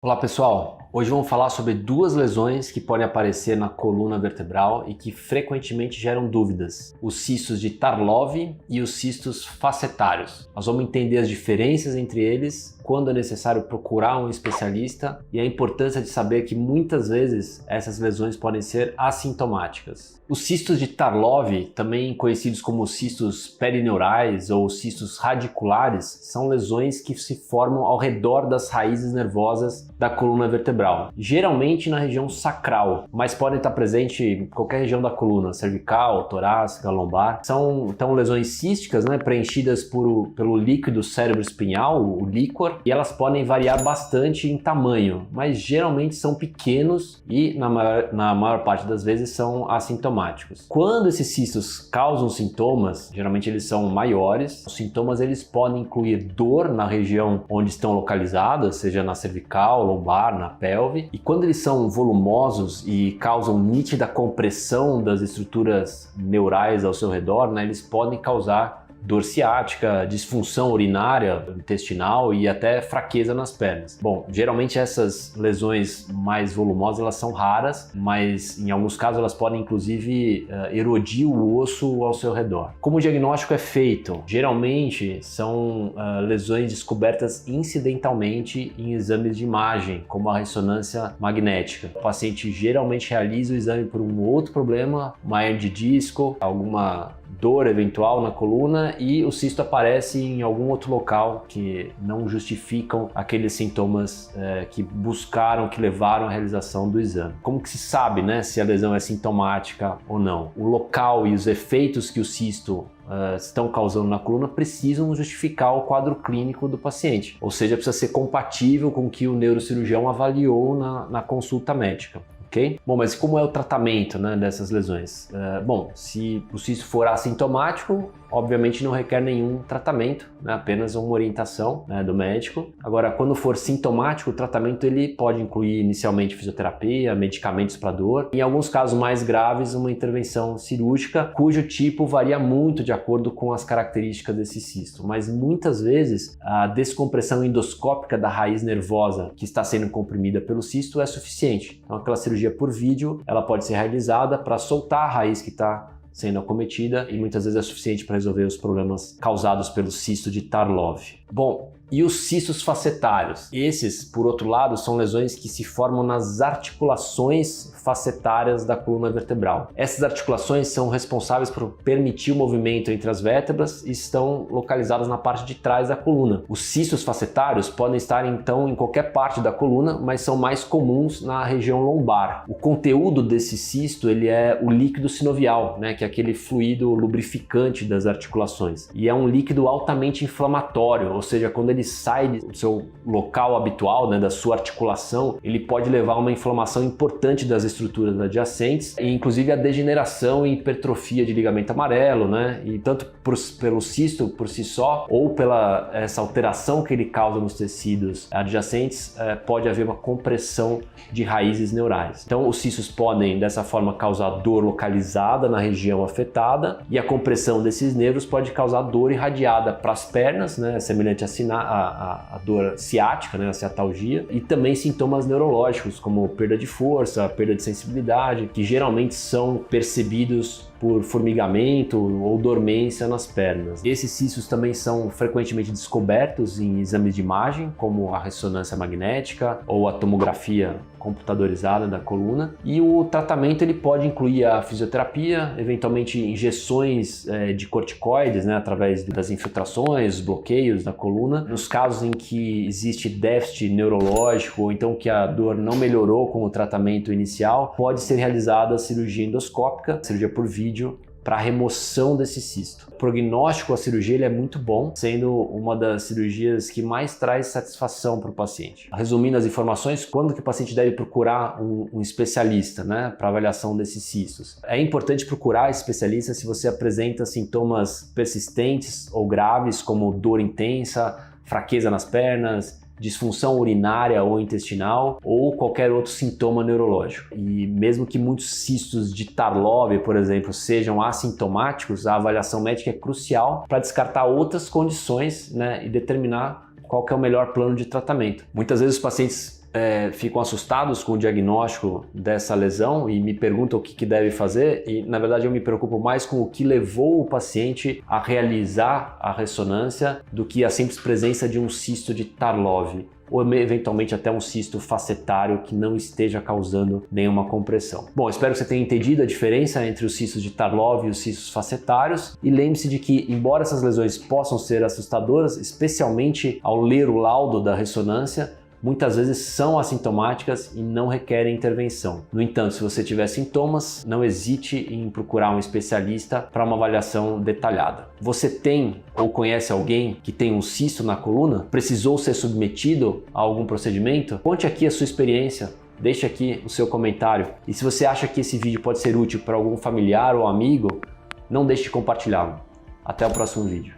Olá pessoal, hoje vamos falar sobre duas lesões que podem aparecer na coluna vertebral e que frequentemente geram dúvidas: os cistos de Tarlov e os cistos facetários. Nós vamos entender as diferenças entre eles, quando é necessário procurar um especialista e a importância de saber que muitas vezes essas lesões podem ser assintomáticas. Os cistos de Tarlov, também conhecidos como cistos perineurais ou cistos radiculares, são lesões que se formam ao redor das raízes nervosas da coluna vertebral, geralmente na região sacral, mas podem estar presentes em qualquer região da coluna, cervical, torácica, lombar. São então lesões císticas, preenchidas pelo líquido cerebroespinhal, o líquor, e elas podem variar bastante em tamanho, mas geralmente são pequenos e na maior parte das vezes são assintomáticos. Quando esses cistos causam sintomas, geralmente eles são maiores. Os sintomas eles podem incluir dor na região onde estão localizadas, seja na cervical, lombar, na pelve, e quando eles são volumosos e causam nítida compressão das estruturas neurais ao seu redor, eles podem causar dor ciática, disfunção urinária, intestinal e até fraqueza nas pernas. Bom, geralmente essas lesões mais volumosas elas são raras, mas em alguns casos elas podem inclusive erodir o osso ao seu redor. Como o diagnóstico é feito? Geralmente são lesões descobertas incidentalmente em exames de imagem, como a ressonância magnética. O paciente geralmente realiza o exame por um outro problema, uma hernia de disco, alguma dor eventual na coluna, e o cisto aparece em algum outro local que não justificam aqueles sintomas que levaram à realização do exame. Como que se sabe, se a lesão é sintomática ou não? O local e os efeitos que o cisto estão causando na coluna precisam justificar o quadro clínico do paciente, ou seja, precisa ser compatível com o que o neurocirurgião avaliou na consulta médica. Okay? Bom, mas como é o tratamento dessas lesões? Bom, se o cisto for assintomático, obviamente não requer nenhum tratamento, apenas uma orientação do médico. Agora, quando for sintomático, o tratamento ele pode incluir inicialmente fisioterapia, medicamentos para dor. Em alguns casos mais graves, uma intervenção cirúrgica, cujo tipo varia muito de acordo com as características desse cisto. Mas muitas vezes a descompressão endoscópica da raiz nervosa que está sendo comprimida pelo cisto é suficiente. Então, aquela cirurgia por vídeo, ela pode ser realizada para soltar a raiz que está sendo acometida e muitas vezes é suficiente para resolver os problemas causados pelo cisto de Tarlov. Bom, e os cistos facetários? Esses, por outro lado, são lesões que se formam nas articulações facetárias da coluna vertebral. Essas articulações são responsáveis por permitir o movimento entre as vértebras e estão localizadas na parte de trás da coluna. Os cistos facetários podem estar então em qualquer parte da coluna, mas são mais comuns na região lombar. O conteúdo desse cisto ele é o líquido sinovial, que é aquele fluido lubrificante das articulações. E é um líquido altamente inflamatório, ou seja, quando ele sai do seu local habitual, da sua articulação, ele pode levar a uma inflamação importante das estruturas adjacentes e inclusive a degeneração e hipertrofia de ligamento amarelo, e tanto pelo cisto por si só ou pela essa alteração que ele causa nos tecidos adjacentes, pode haver uma compressão de raízes neurais. Então os cistos podem dessa forma causar dor localizada na região afetada e a compressão desses nervos pode causar dor irradiada para as pernas, semelhante a dor ciática, a ciatalgia, e também sintomas neurológicos como perda de força, perda de sensibilidade, que geralmente são percebidos por formigamento ou dormência nas pernas. Esses cistos também são frequentemente descobertos em exames de imagem, como a ressonância magnética ou a tomografia computadorizada da coluna, e o tratamento ele pode incluir a fisioterapia, eventualmente injeções de corticoides, através das infiltrações, bloqueios da coluna. Nos casos em que existe déficit neurológico ou então que a dor não melhorou com o tratamento inicial, pode ser realizada a cirurgia endoscópica, cirurgia por vídeo, para a remoção desse cisto. O prognóstico, a cirurgia ele é muito bom, sendo uma das cirurgias que mais traz satisfação para o paciente. Resumindo as informações, quando que o paciente deve procurar um especialista para avaliação desses cistos? É importante procurar especialista se você apresenta sintomas persistentes ou graves, como dor intensa, fraqueza nas pernas, disfunção urinária ou intestinal ou qualquer outro sintoma neurológico. E mesmo que muitos cistos de Tarlov, por exemplo, sejam assintomáticos, a avaliação médica é crucial para descartar outras condições, e determinar qual que é o melhor plano de tratamento. Muitas vezes os pacientes ficam assustados com o diagnóstico dessa lesão e me perguntam o que deve fazer, e na verdade eu me preocupo mais com o que levou o paciente a realizar a ressonância do que a simples presença de um cisto de Tarlov, ou eventualmente até um cisto facetário que não esteja causando nenhuma compressão. Bom, espero que você tenha entendido a diferença entre os cistos de Tarlov e os cistos facetários, e lembre-se de que, embora essas lesões possam ser assustadoras, especialmente ao ler o laudo da ressonância, muitas vezes são assintomáticas e não requerem intervenção. No entanto, se você tiver sintomas, não hesite em procurar um especialista para uma avaliação detalhada. Você tem ou conhece alguém que tem um cisto na coluna? Precisou ser submetido a algum procedimento? Conte aqui a sua experiência. Deixe aqui o seu comentário. E se você acha que esse vídeo pode ser útil para algum familiar ou amigo, não deixe de compartilhá-lo. Até o próximo vídeo.